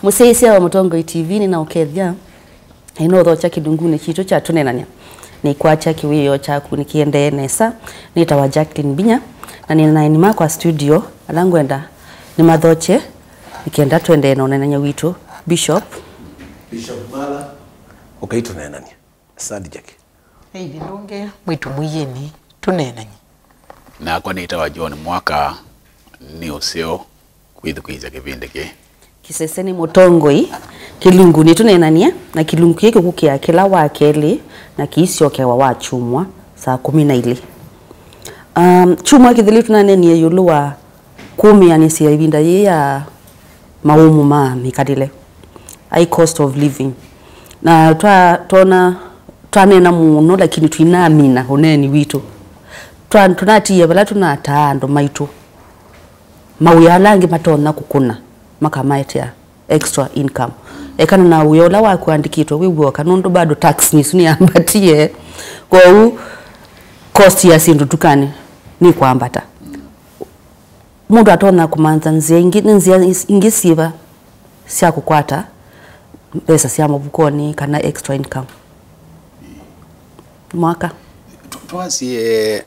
Museisia wa Mutongo TV ni na ukethia ino thocha kidungune kitu cha Tuneenanie ni kwacha kiwiyo cha kunikiende nesa nitawa Jacqueline Binya na ninainima kwa studio alangwenda ni mathoche nikienda twende na onanya witu Bishop Mala okay Tuneenanie asante Jackie Bilonge mwitu muyeni Tuneenanie na kwa nitawa John mwaka ni usio kwithukiza kipindi ki Kiseseni Mutongoi kilungu ni Tuneenanie na kilungu kiki kukia kila wakeli na kiisioke wa wachumwa saa 12 chumwa kithili Tuneenanie yulu wa 10 anisia ibinda ya maumu ma Mikalile high cost of living na twanena muno lakini twinamina honeni witu tunatie bala tunatando maitu mauyalangi matona kukuna makamaitia extra income ekana na uyola wa kuandikitwa wiwo kanondo bado tax ni suni ambatie kwa cost ya sindu tukane ni kwambata mundu atona kumanza nzia ingisiba sia kukwata pesa sia mabukoni kana extra income mwaka twasie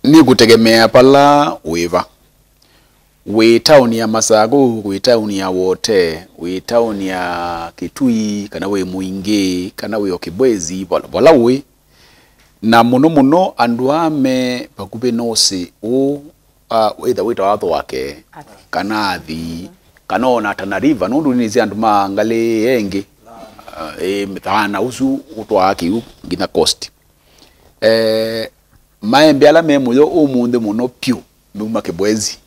ni kutegemea pala we town ya Masago, we town ya Wote, we town ya Kitui, kana we Muingi, kana we Okibwezi, wala we na muno anduame pakube nosi either wita watho wake kana athi kana ona Tana River nundu ni zi anduma ngale yengi mithana usu utwaki ngina cost maembe ala memuyo umunthe muno piu muma Kibwezi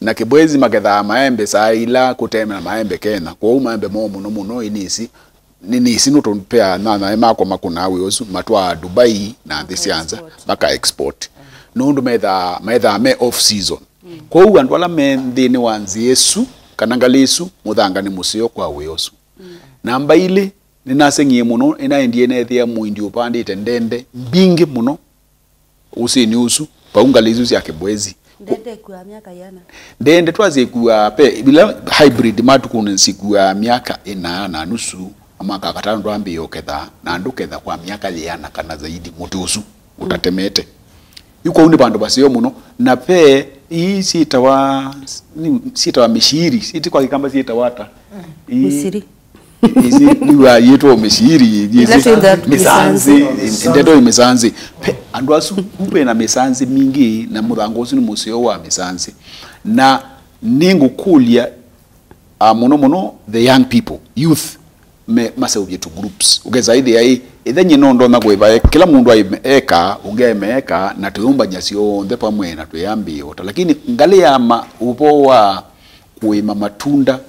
na Kibwezi magetha maembe saila kutemena maembe kena kwa maembe muno inisi nisi nutumpea na mako makuna awe matwa Dubai na thisianza baka export nundu metha me off season kwa hiyo andu ala mendini wanzi Yesu kana ngalisu muthanga ni musio kwa weosu namba ile ninasengie muno inaendie nethia muindi upandite ndende bingi muno usini usu paungalizu cia Kibwezi ndende kwa miaka yana ndende twazi kwa bila hybrid matukunensi kwa miaka ina na nusu amaka katano ndwambi yoketha na nduketha kwa miaka yana kana zaidi mutusu utatemete yuko undi bandu basio muno na pe hii sitawa mishiri siti kwa kikamba sitawata misiri izi niwa yetu mishiri misanzi ndeto misanzi andu asu kumbe na misanzi mingi na muthangosu ni musio wa misanzi na ningu kulia muno the young people youth maseuvye to groups ugeza idhi ai ithenye nondo na gweva kila mundu aimeka ungeemeka na tuyumba nyasio ndhe pamwe na tuyambi ota lakini ngali ya upo wa kuima matunda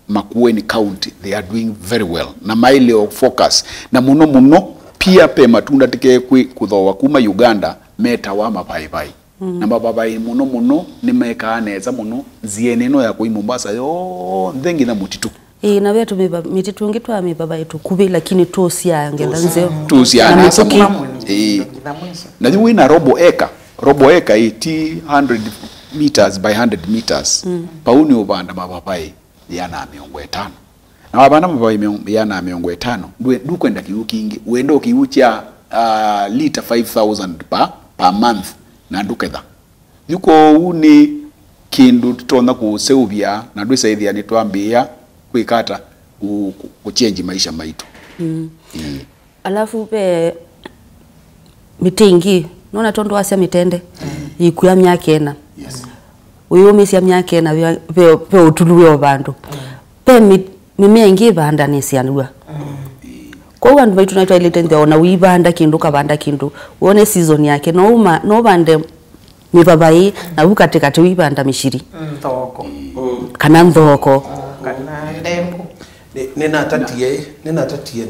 Makueni County they are doing very well na maile of focus na muno pia pe matunda tike kuthowa kuma Uganda meta wa mapai na mapai muno ni meka neza muno zieneno ya kui Mombasa yo ndengi na mutitu na wetu mititu ngitwa mibaba yetu kubi lakini tosia ngenda nzeo tosia na samu na diwe na robo eka 100 meters by 100 meters pauni ubanda mapapai yana 500 na wabana mapapai yana 500 dukwenda kiukingi uendo kiucha liter 5000 per month na nduketha yuko uni kindu tutona kuseuvia na ndwisaithia ni twambia kwikata kuchange maisha maitu alafu pe mitingi nona tondo asia mitende ikuya myaka ena uyo misia myaka ena pe utuluwe obandu pe mimengi banda nisianwa kwa wandu baitu naitwa ile tende ona wibanda kindu kabanda kindu uone season yake no bande mibabai na bukatekate wibanda mishiri thoko kana nthoko kana ndembo nina tatie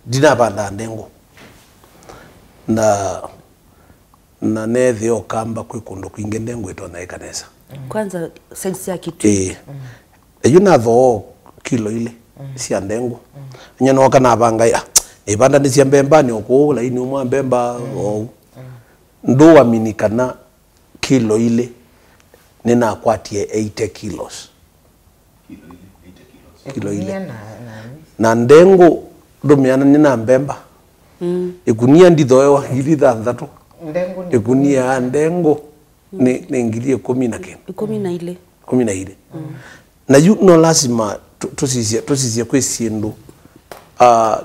dina banda ndengo na nethe okamba kwikundu kwinge ndengo itona ikanesa kwanza sense ya kitu yuna tho kilo ile cia ndengo nyano kana banga ibanda ni cia mbembani oku laini umwa mbemba ndo aminikana kilo ile nina kwatie 80 kilos kilo ile na ndengu ndumiana ni na mbemba ikunia ndithoewa ngiri thanthatu ikunia ndengu ni ngiri 10 12 na you no lazima tusizia kwesindu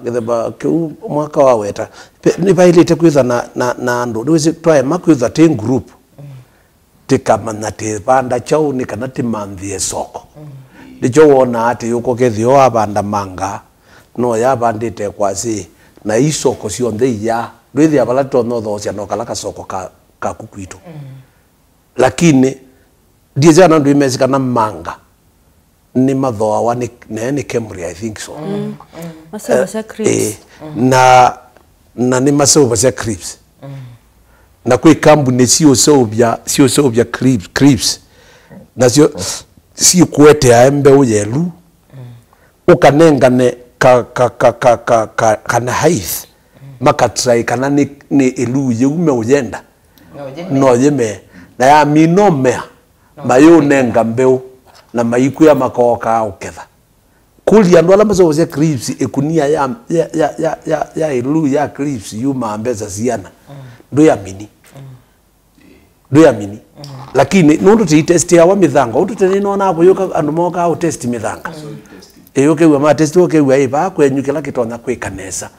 getheba keu mwaka wa weta ni bailite kwitha na andu ndiwezi twae makwitha te group tikamana te banda chau ni kana timanthie soko ndicho wona ati yuko kethio abanda manga no ya bandite kwasi na isoko cionthe ya ndwithi abala tono thocia no kala kasoko ka kukwitu lakini ndiye na ndu imezika na manga ni mathoa wa ni Kemri I think so masewa cia crips na ni masewa cia crips na kwi kambuni sio sobia crips na sio kwete aembe uyelu ukanengane kana haith makatrai kana ni elu yume ujenda no yeme na ya minome mayo nenga mbeu na maiku ya makoka uketha kuli andu ala mazo cia crips ekunia ya elu ya crips yuma ambeza ziana ndo ya mini lakini nundu ti test ya wa mithanga undu tene nona ko yoka andu moka au test mithanga yoke wa ma test yoke wa iba kwenyukila kitonya kwi kanesa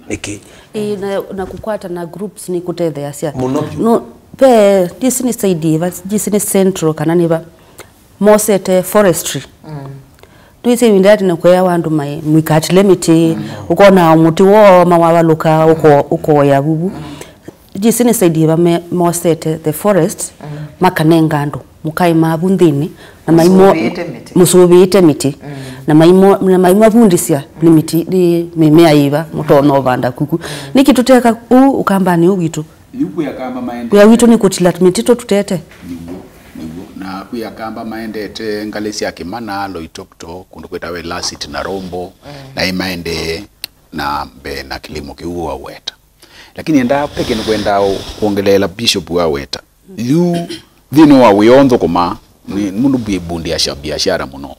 niki na kukwata na groups ni kutethea cia no pe disini side disini central kana niba mosete forestry tuise windati na kwa wandu mai mwikati limiti uko na muti wo mawaluka uko ya bubu jisini saidi ba mosete the forest makanenga andu mukai mabundini na maimo musubite miti na maimo bundisia limiti ni mimea iba mutono banda kuku nikituteka ukamba ni ugitu yuko ya kamba maende ya witu ni kutila mitito tutete na kuya kamba maendete ngalesi ya kimana loitokto kundu kwetawe lasit na rombo na imaende na mbe na kilimo kiuwa weta lakini enda peke ni kwenda kuongelela bishop wa weta yu dhino wa wiontho kuma ni mundu bibundi ya biashara muno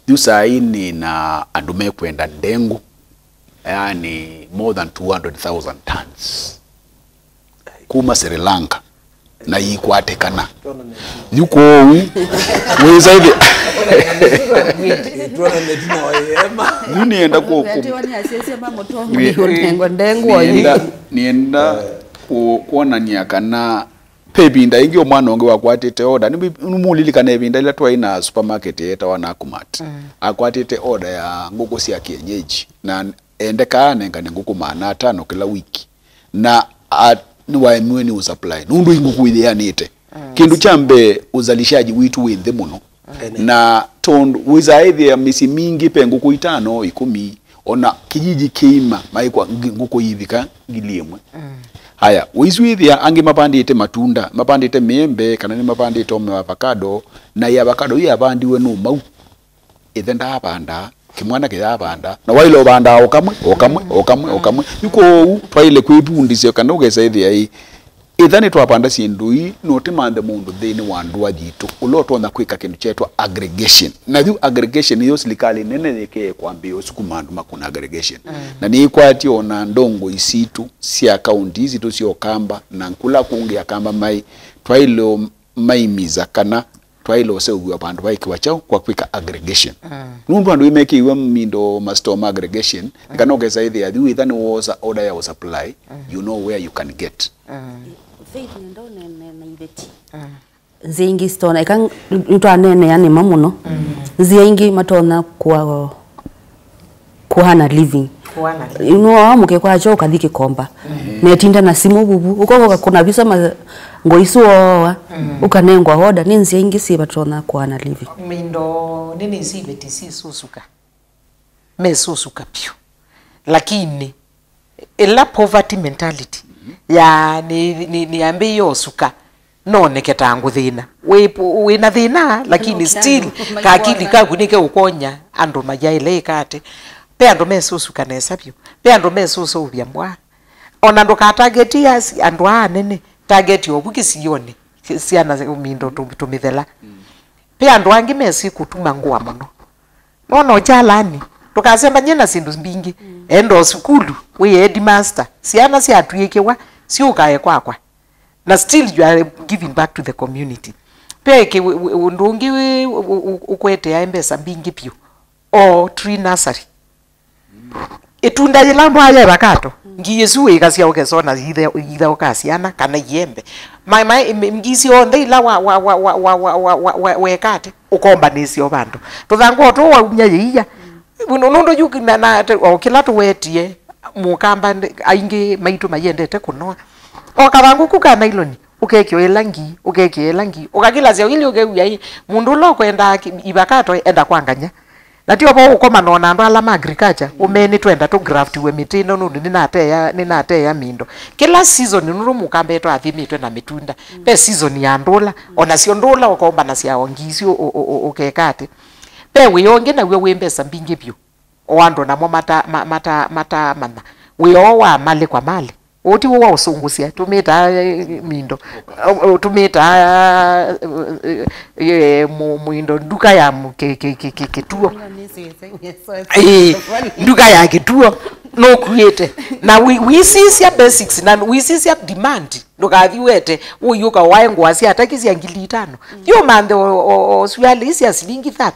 yu saini na andume kwenda ndengu yani more than 200,000 tons kuma Sri Lanka na yikwatekana yuko weza hivi nienda ku nienda kuona nyakana pebinda ingi omwana onge wakwatite order numulili kana ebinda ila twa ina supermarket eta wana kumat akwatite order ya nguku cia kienyeji na endeka nenga nguku mana 5 kila wiki na ni waemwe ni usupply nundu nguku ile yanite kindu chambe uzalishaji witu withe muno na tondu wizaidhi ya misi mingi pe nguku 5 10 ona kijiji kima maikwa nguku yivika ngiliemwe haya wizwithia angi mapandite matunda mapandite miembe kana ni mapandite avocado na ya avocado ya bandiwe no mau ithenda abanda kimwana kya banda na wailo banda okamwe yuko twaile kwibundisio kana ugesaithia hii ithani twapanda sindui no timande mundu thini wandu ajitu uloto na kwika kindu chetwa aggregation na thiu aggregation hiyo serikali nene yake kwambia sukumandu makuna aggregation na ni kwati ona ndongo isitu cia county hizi tu sio kamba na nkula kungia kamba mai twailo maimiza kana twailo seugwa bandu baiki chao kwa kwika aggregation nundu andu imeke iwa mindo mastore aggregation kana ugesa thiu ithani was order ya supply you know where you can get faith ndo na ibeti zingi stone kan nto anene yani mamuno zingi matona kuhana living amuke kwa cho kathiki komba netinda na simu bubu uko kuna visa ngoisu owa ukanengwa hoda ni zingi si batona kuhana living mindo nini si beti si susuka me susuka pio lakini ila poverty mentality ya ni ambe yosuka none ketangu thina we na thina lakini still kakili kagunike ukonya ando majaile kate pe ando mesusuka nesapyo pe ando mesuso ubyambwa ona ndo ka target yasi ando anene target yobukisione siana mindo tumithela pe ando angi mesi kutuma ngwa muno nono chalani tukasemba nyena sindu mbingi endo sukulu we headmaster siana si atuyekewa si ukae kwakwa na still you are giving back to the community peke undungi ukwete ya mbesa mbingi pio o tree nursery itunda yilambo aya bakato ngiyesu ikasia okesona ida okasiana kana yembe my mgisi onde ila wekate ukomba nisio bantu tuthango to wa unya yiya nondo yuki na okila to wetie mukamba aingi maitu mayendete kunoa okabangu kukana iloni ukekyo elangi ukakila zio ili ukeuya mundu lo kwenda ibakato enda kwanganya natio bo ukoma nona ndo ala agriculture umeni twenda to graft we mitino nundu ninate ya mindo kila season nuru mukambe to athimitwe na mitunda pe season ya ndula ona sio ndula ukomba na sia ongisio ukekate pe wiyonge na we wembesa mbingi pyo oando na mo mata mana we owa mali kwa mali oti wo usungusia tumeta mindo tumeta muindo duka ya kituo duka ya kituo no create na we see ya basics na we see ya demand ndokathi wete uyuka waengwasi atakisi ngili 5 yo mande oswali isi ya shilingi 30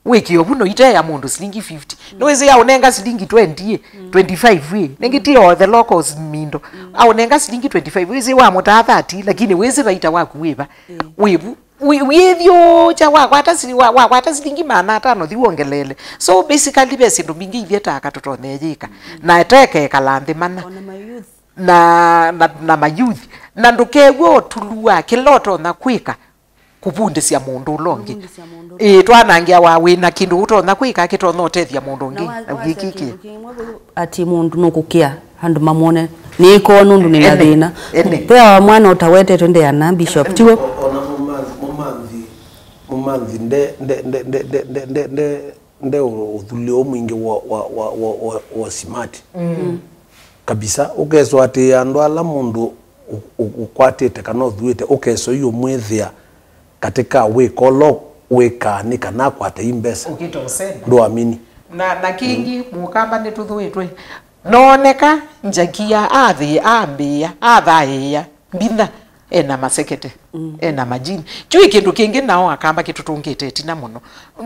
wiki yobuno ite ya mundu silingi 50 noise ya unenga silingi 20 25 we nengiti o the locals mindo au nenga silingi 25 wezi wa muta 30 lakini wezi baita waku weba webu withio cha wakwata silingi mana 5 thiwongelele so basically besi ndo mingi itheta akatotonejika na teke kalanthi mana na mayuthi na ndukegwo tulua kiloto na kwika kupundisia mundu longi twanangia wa wina kindu utona kwika kitona utethia mundu ngi ugikiki ati mundu nukukia handu mamone niko nundu ni nathina pea mwana utawete twende ya na bishop tiwe ona mumanzi nde uthulio mwingi wa smart kabisa ukeso ati andu ala mundu ukwatete kana uthuite ukeso iyo mwethia katika wekolo wekani kana kwata imbesa ukitosena ndo amini na kingi mukamba nituthuitwe noneka njakia athi ambia athaia mbitha ena masekete ena majini chui kindu kingi nao akamba kitutungite tina muno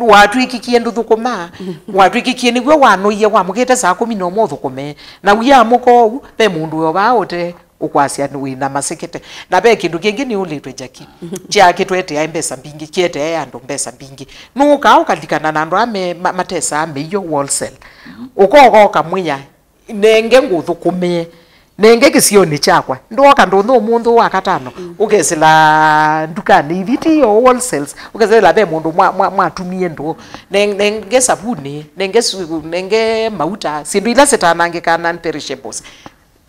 watu ikikie nduthukuma watu ikikie nigwe wanoie wamugite saa 10 no muthukume na wiya muko pe mundu yo baote ukwasia wina masekete na be kindu kingi ni ulitwe jaki chake twete ya mbesa mbingi kiete ya ndo mbesa mbingi nuka ukalikana na ndo ame matesa ame yo wholesale uko kamwinya nenge nguthukumie nenge kisioni chakwa ndoka ndo mundu wa katano ukesela ndukani iviti yo wholesales ukesela be mundu mwatumie ndo nenge sabuni nenge mauta sindu ila setanange kana perishables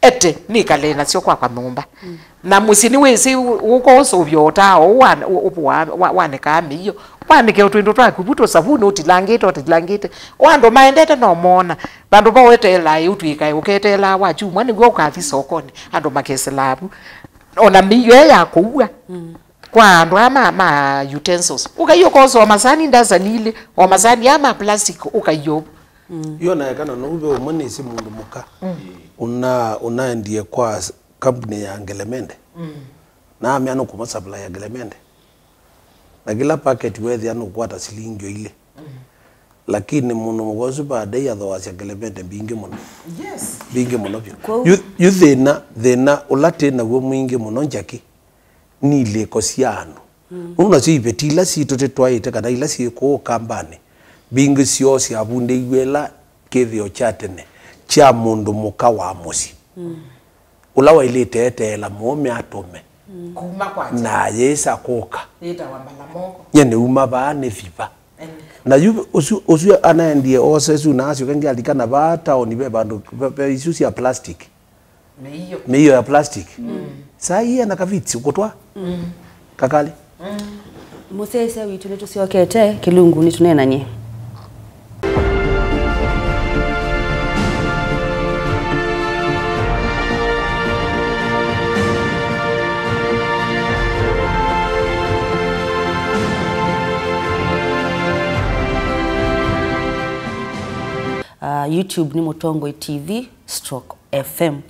ete nikalena sio kwa nyumba na musini wese uko so byota wane kami hiyo wanike utwindo twaku buto sabuni utilangite wando maendete no mona bandu bawetela utwika uketela wachu mwani gwo kathi sokoni ando makeselabu ona miyo yakuwa kwa ando ama utensils ukayo kozo masani ndazanile o masani ama plastic ukayo yo na kana no ube umone si mundu muka unaendie kwa company ya Ngelemende na amiano kuma supply ya Ngelemende na kila packet wethi anu kwata silingi ile lakini muno mugozu baada ya thawasi ya Ngelemende bingi muno bingi muno pyo you thina ulate na gwo mwingi muno njaki ni ile kosiano una si betila si tote twaite kana ila si ko kambane bingi sio si abunde igwela kethio chatene cha mundu muka wa musi ulawa ilete etela mume atome kuma kwa na yesa koka ita wa malamoko yene uma ba ne fiba na yu osu anaendie osesu na asyo kengi alikana ba town be bandu be isusi ya plastic meiyo ya plastic saa hii na kavitsi ukotwa kakali musese witu netu siokete kilungu ni tuneenanie YouTube ni Mutongo TV/FM.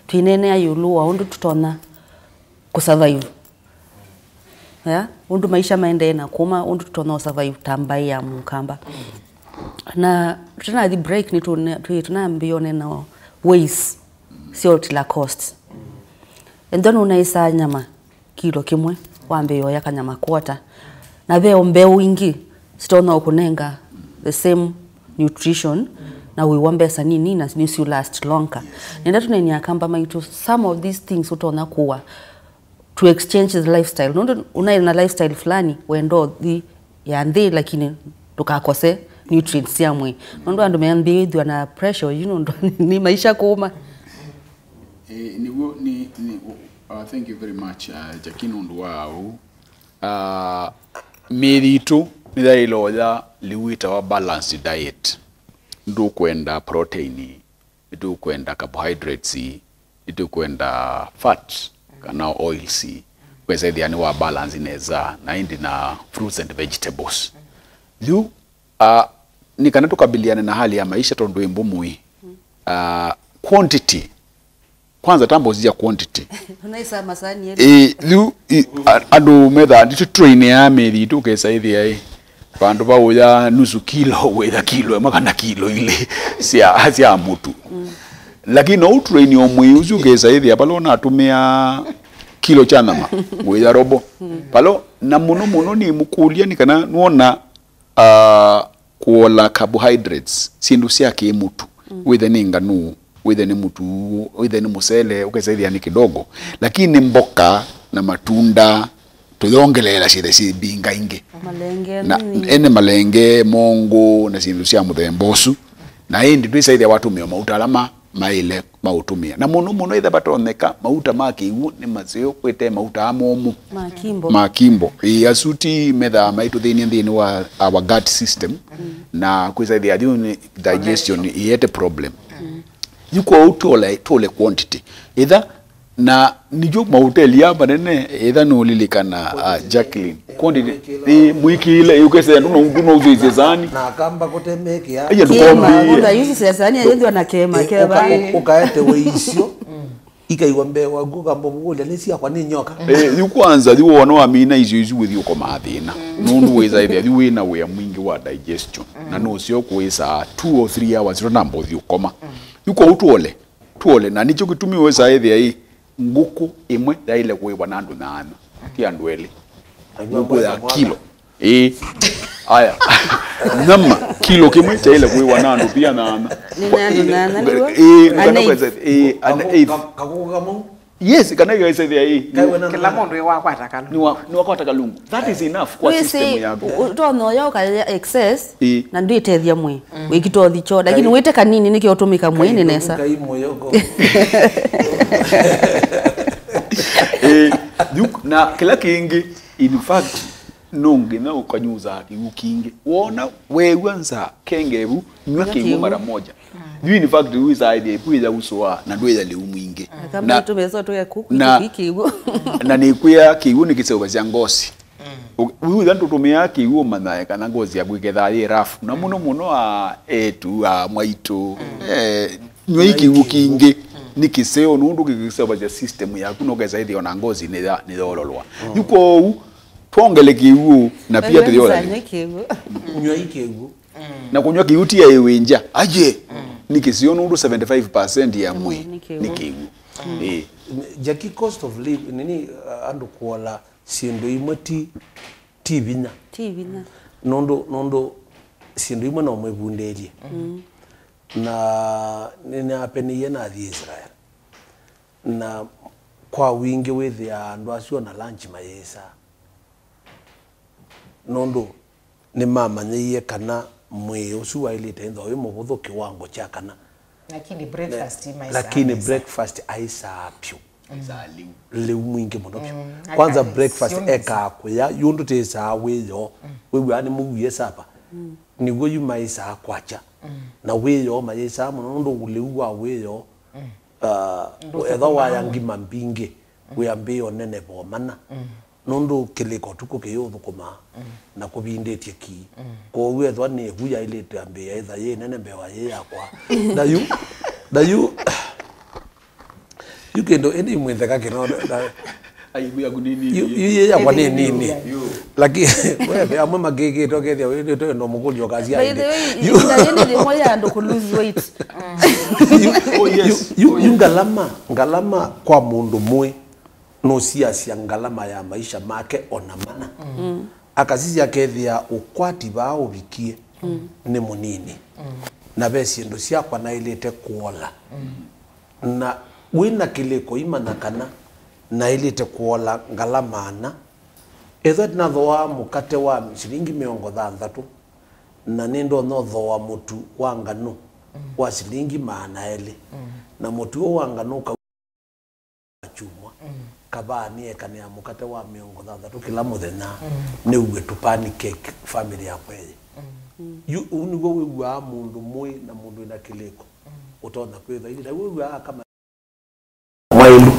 Twinene ayulu wa undu tutona kusurvive. Yeah, undu maisha maende na kuma undu tutona survive tambai ya mukamba. Na tuna the break ni tunaambione na ways sio tila cost. And then unaisa nyama kilo kimwe wambe yo yakanyama quarter. Na veo mbeu ingi sitona okunenga the same nutrition na wiwambe sanini na news you last longer. Nenda tunenya kamba maitu some of these things utona kuwa to exchange the lifestyle. Nondo unaina lifestyle fulani wendo the yande lakini tukakose nutrients yamwe. Nondo ando meambiwa na pressure ndo ni maisha kuuma. Thank you very much Jakino Nduwau. Miritu nidailoya liwita wa balanced diet. Ndu kwenda protein, ndu kwenda carbohydrates, ndu kwenda fat kana oils. Kweza yani wa balance ineza na indi na fruits and vegetables. Yu nikana tukabiliane na hali ya maisha tondo imbumui. Quantity kwanza tambo zia quantity. Unaisa masani yetu. Ando metha nditu train ya meri tukesa hivi bandu bawoya nusu kilo wetha kilo makana kilo ile sia mutu. Lakini no train omwe uzugesa hivi apalona atumia kilo cha nama wetha robo. Palo na muno ni mukulia ni kana nuona kuola carbohydrates sindu sia ke mutu wetha ninga nu withe ni mutu withe ni musele ukesaidia ni kidogo lakini mboka na matunda tuyongelela si binga inge malenge na ene malenge mongo na sindu cia muthembosu na indi twisaidia watu mio mautalama maile mautumia na muno ithe batoneka mauta makiwu ni mazio kwete mauta amomu makimbo asuti metha maitu thini wa our gut system na kwisaidia digestion yete problem yuko tole quantity either na nijo mahoteli hapa nene either no lilikana Jacqueline quantity mwikile yukese nduno uzize zani na kamba kotemeke ya ndio yuzi sezani yendo na kema ukaete weisio ikaiwa mbewa guka mbogole lesia kwa ninyoka yukwanza yuona amina izo with yuko mathina nundu weza ithia yuina we mwingi wa digestion na no sio kuisa 2 or 3 hours ro nambo yukoma yuko tuole na nicho kitumi weza ithia nguku imwe daile kuiwa nandu naana ti andwele nguku ya kilo aya nama kilo kimwe daile kuiwa nandu pia naana ni naana kakukamu yes kana guys ithia kila mundu wakwata kalungu ni wakwata kalungu that is enough kwa system yako utono yo ka excess na ndu itethia mwe wikitothi cho lakini wite kanini nikio tumika mwe ni nesa na kila kingi in fact nonge na ukanyuza kingi wona wewanza kengebu nywa mara moja in fact uza idea kuja usoa na ndweza le umwinge kama tumezo to ya kuku kikigo na ni kuya kigu nikiseba cia ngosi uza tutumia kigu manaye kana ngozi ya gwiketha ye rafu na muno etu mwaito nywa ikigu kingi nikiseo nundu kikiseba cia system yaku no geza idea na ngozi ni dololwa yuko twongele kigu na pia tuliola nywa ikigu na kunywa kiuti ya ewenja aje nikisio nundu 75% ya mwe nikigu Jackie cost of live nini andu kuola sindu imoti tibina nondo sindu imwe no mwebundelie na nini apeni yena thi Israel na kwa wingi withi andu acio na lunch mayesa nondo ni mama nyie kana mwe usu wa ile tendo we mubutho kiwango cha kana lakini breakfast aisa pyu le mwingi muno kwanza breakfast eka kuya yundu tesa weyo wewe ani muwie sapa ni goyu maisa kwacha na weyo maisa muno ndo ulewa weyo etho wa yangi mambinge we ambe onene bomana nundu kiliko tuko kiyuthu kuma na kubindetie ki ko wethwa ni huya ile tambe either ye nene mbewa ye yakwa na you kendo eni mwetheka kino aibuya kunini ye yakwa ni nini lakini wewe amwe magege tokethia we to ndo mukulio kazi ya inde yeye ni moya ndo ku lose weight ngalama kwa mundu mwe no cia ngalama ya maisha make onamana akasisi akethia ukwati ba ubikie ni munini na besi ndo ciakwa na ilete kuola na wina kiliko imana kana na ilete kuola ngalamana etho na thoa mukate wa shilingi 60 na nindo no thoa mutu wa ngano wa shilingi 200 na mutu wa ngano ka chumwa kabani ekane ya mukate wa 60 kila muthenya ni uwe tupani cake family ya kweye yu unigo we wa mundu mwe na mundu ina kiliko utona kwetha ili na we kama wailu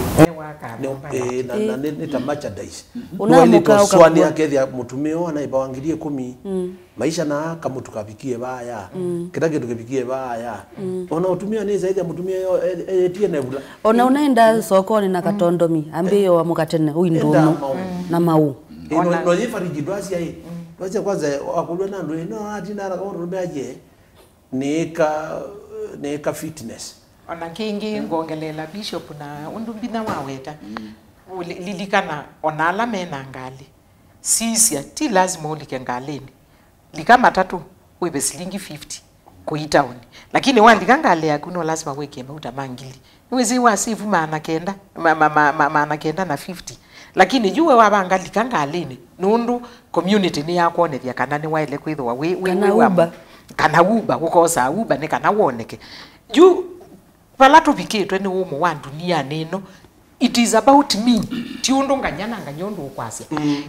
na nita merchandise unamuka swani akethia mutumio na ibawangirie 10 maisha na kama tukapikie baya kila kitu kipikie baya ona utumia ni zaidi ya mutumia yo etie nebula ona unaenda sokoni na katondomi ambio wa mukatene uinduno na mau no yifariji dwasi ai dwasi kwanza akulwa na ndo no atina na kama rubeaje neka fitness ona kingi ngongelela bishop na undumbina waweta lilikana ona alamena ngali sisi ati lazima ulike ngaleni likama 3 webe shilingi 50 kuitown lakini walika ngale yakuno lazima weke mauta mangili wezi wasifu maana kenda maana kenda na 50 lakini juwe wabangalika ngaleni nundu community ni yako ne kana ni waile kwithwa we kana uba ukosa uba ne kana woneke ju pala tupikitwe ni umo wa dunia neno it is about me tiundo nganyana nganyondo ukwase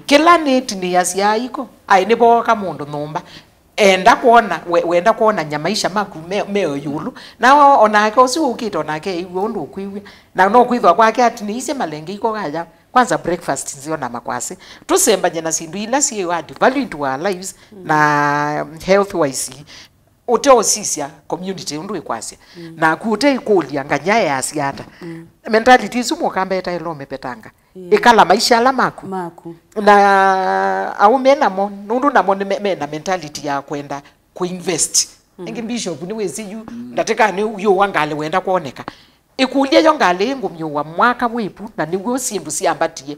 kila neti ni yasia iko aine boka mundu nomba enda kuona wenda kuona nyamaisha maku meo yulu na onake usi ukito nake iwondo kwiwe na no kwithwa kwake ati ni ise malenge iko gaja kwanza breakfast nzio na makwase tusemba jana sindu ila si wadi value into our lives na health wise uteo sisia community undu ikwase na kute ikulia nganya ya asiata mentality sumo kamba eta ilome petanga ikala maisha ala maku na au mena mo nundu na mo mena mentality ya kwenda kuinvest ngi bishop ni wezi yu ndateka ni yo wangale wenda kuoneka ikulia yo ngale ngumyo wa mwaka wepu na ni wo sindu siambatie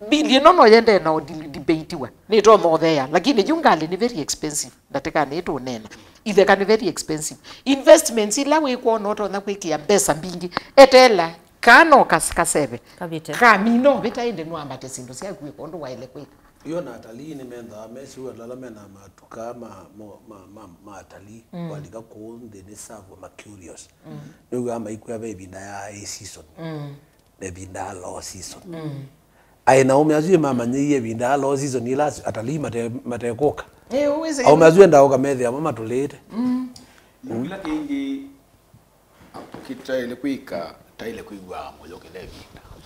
bili no yende na debate wa ni to no there lakini jungale ni very expensive ndateka ni to nena either can very expensive investments ila we ko noto na kwikia pesa mbingi etela kano kaskasebe kabite kamino bitaende no ambate sindu sia kwiko ndo waile kwiko yo na atalii ni menda mesi wa lalame na matuka ma atalii walika kuonde ne savo ma curious yo ama ikwa baby na ya season baby na low season aina umeazue mama nyiye binda low season ila atalii matekoka uweze au mazue ndao kamedhi mama tulete ngila kingi kita ile kwika taile kwigwa moyo kelevi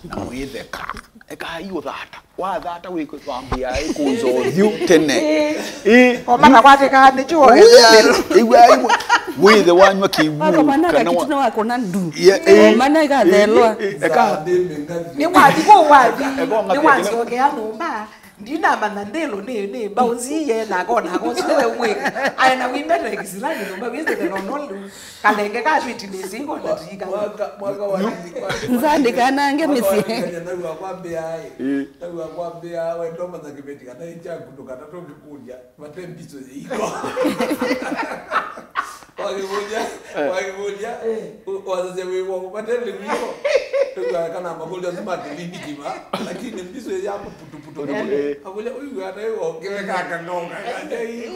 na mwitheka eka hiyo dhata wa dhata we kwambia ikuzo thiu tene omana kwate kane chuo igwa mwithe wanywa kiwu kana kituna wako na ndu omana igathelwa eka ni wadi ko wadi ni wadi ogea nomba ndina manandelo ne bauzi ye na kona ko siwe mwe ayana wimeta kisilani nomba wize de nonolu kalenge ka fitness ngo na tika mwaka wa nzande kana nge misi na kwambia ai na kwambia we ndo maza kibeti kana inja kutoka na to kuja matembizo iko wakivuja wazazi wewe matende wiko kana magolia zima dilini kima lakini mbizo yapo putu akule huyu hata yeye ongeka kanonga hii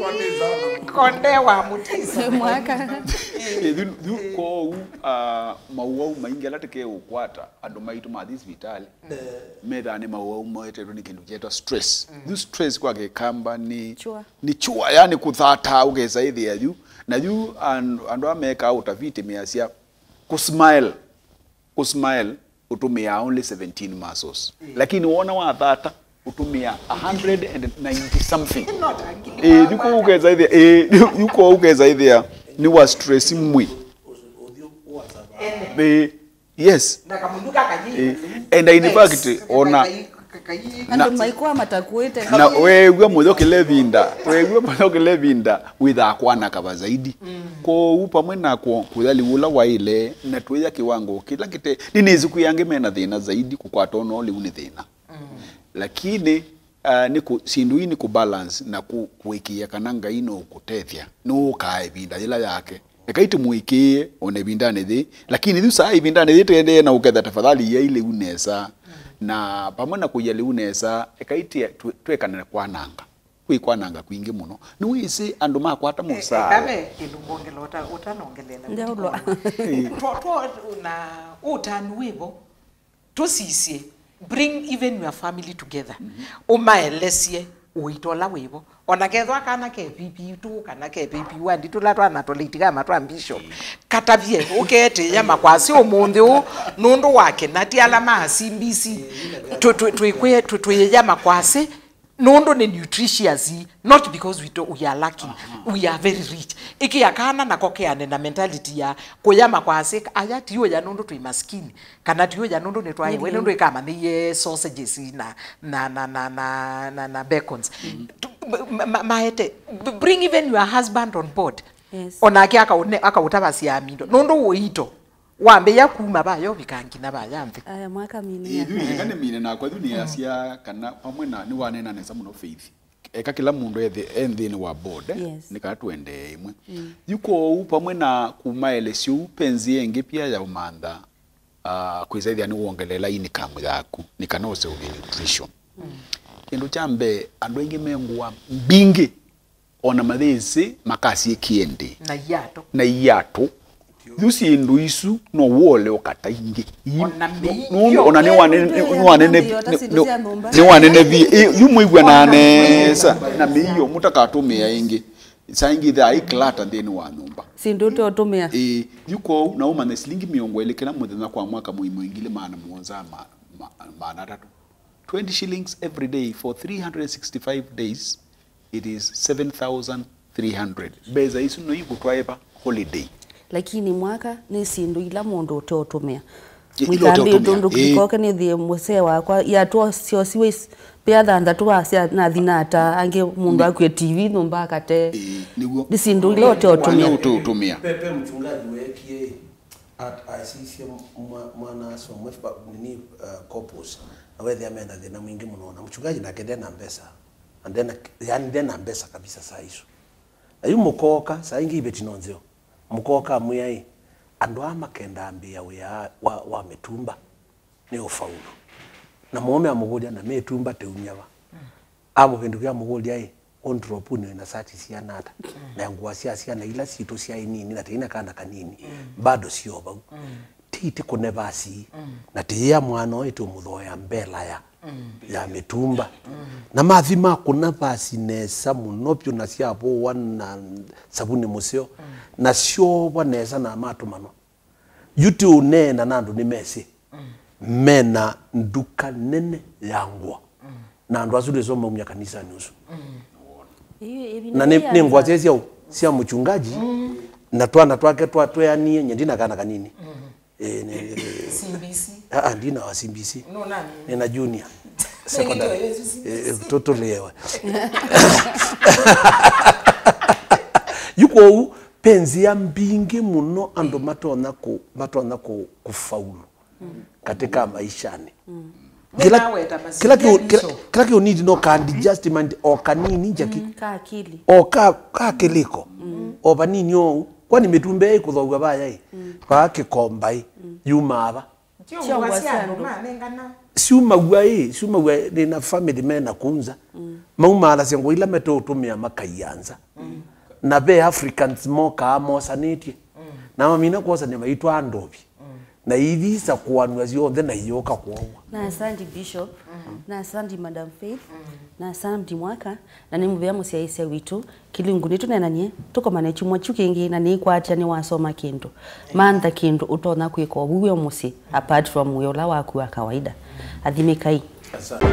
konde wa mutisa mwaka du ko mauau maingi alateke ukwata andu maitu ma this vitali meda ne mauau moete ni kindu kietwa stress du stress kwa kamba ni chua yani kuthata ugeza ithi ya juu na juu andu ameka utafiti miasia kusmile utumia only 17 muscles lakini uona wa thata utumia 190 something yuko ugeza idea ni wa stress mwi yes and in fact ona ando maikuwa matakuite na wewe muthoke levinda witha kwana kaba zaidi ko upa mwena ko kuthali ula waile na tuya kiwango kila kite nini ziku yange mena thina zaidi kukwata no liu ni thina lakini niku sindu ni ku balance na kuikia kananga ino kutethia no kae vinda ila yake ekaiti muikie one vinda nethi lakini thu sai vinda nethi tende na uketha tafadhali ya ile unesa na pamwe na kuyali unesa ekaiti twekana kwananga kwananga kwingi muno ni wisi andu makwata musa kabe kilungongelo utanongelela ndaulo na utanu wibo tusisie bring even your family together umaelesie uitola wibo onakethwa kana ke pipi tu kana ke pipi wandi tulatwa na tolitika matwa ambisho katavye ukete ya makwasi omunthi nundu wake nati alama asimbisi tuye ya makwasi nundu ni nutritious not because we are lacking we are very rich iki akana na kokeane na mentality ya kuyama kwase ayati yo ya nundu tu maskini kana tiyo ya nundu ne twaye we nundu ikama ni sausages na bacons maete bring even your husband on board yes onake aka utabasia mindo nundu uito wambe yakuma bayo bikangina bayambe aya mwaka mine ngane mine na kwa dunia cia kana pamwe na ni wanena nesa muno faith eka kila mundu endhini wa board nika twende imwe yuko pamwe na kumaelesio penzi enge pia ya umanda kuizaidi ani uongelela income yaku nikanose ubi nutrition kindu chambe andu engi mengwa mbingi ona mathisi makasi kiende na yato Yusi indu isu no wole okata ingi. Ona ni wanene vi yumwigwa nanesa na miyo mutakatumia ingi. Sa ingi tha iklata ndeni wa nyumba. Sindu to tumia. Yuko na uma neslingi miongo elekela muthenya kwa mwaka muimwingile maana muonza maana tatu. 20 shillings every day for 365 days it is 7,300. Beza isu no igutwaiba holiday. Lakini mwaka ni sindu ila mundu utotumia mwithambi tundu kikoke ni thie muse wakwa ya to sio siwis pia thanda tu asia na thinata ange mundu akwe TV numba akate ni sindu ila utotumia pepe mchungaji wekie at ICC mwana so mwefa nini corpus awethe amena thina mwingi muno na mchungaji na kende na pesa and then yani ndena pesa kabisa saa hizo ayu mukoka saa ingi betinonzeo mukoka muyai andu amakenda ambia wa metumba ni ufaulu na muome amugodia na metumba teunyava abo bindu bya mugodia ondropu ni na sati cia nata na ngwa cia na ila sito cia nini na tina kana kanini bado sio bau titi kunevasi na tia mwana wetu muthoya mbela ya metumba na mathima kuna basi nesa munopyo na siapo wana sabuni museo na sio wanesa na matumano yuti unena nandu ni mesi mena nduka nene yangwa na ndo azule zoma umya kanisa nusu na ni ngwazezi au sia mchungaji na twana twake twani nyendina kana kanini CBC ndina wa CBC no nani nina junior secondary toto lewa yuko penzi ya mbingi muno ando matona kufaulu katika maishani kila kio need no can adjustment o kanini jaki ka akili o ka kiliko o banini o kwani metumbe kuthogwa baya kwa kikombai yumaba Suma guai na family mena kunza maumala sengo ila metotumia makayanza na be Africans moka amosaniti na mamina kosa ne maitwa andobi na hivi sa kuanwa zionde na yoka kuowa na asante bishop na asante madam Faith na asante mwaka na nimuvya musiaisia witu kilinguni tunenanie tuko manechi mwachukingi na ni kwacha ni wasoma kindu mantha kindu utona kwiko buwe musi apart from uyola waku wa kawaida athimikai. Asante.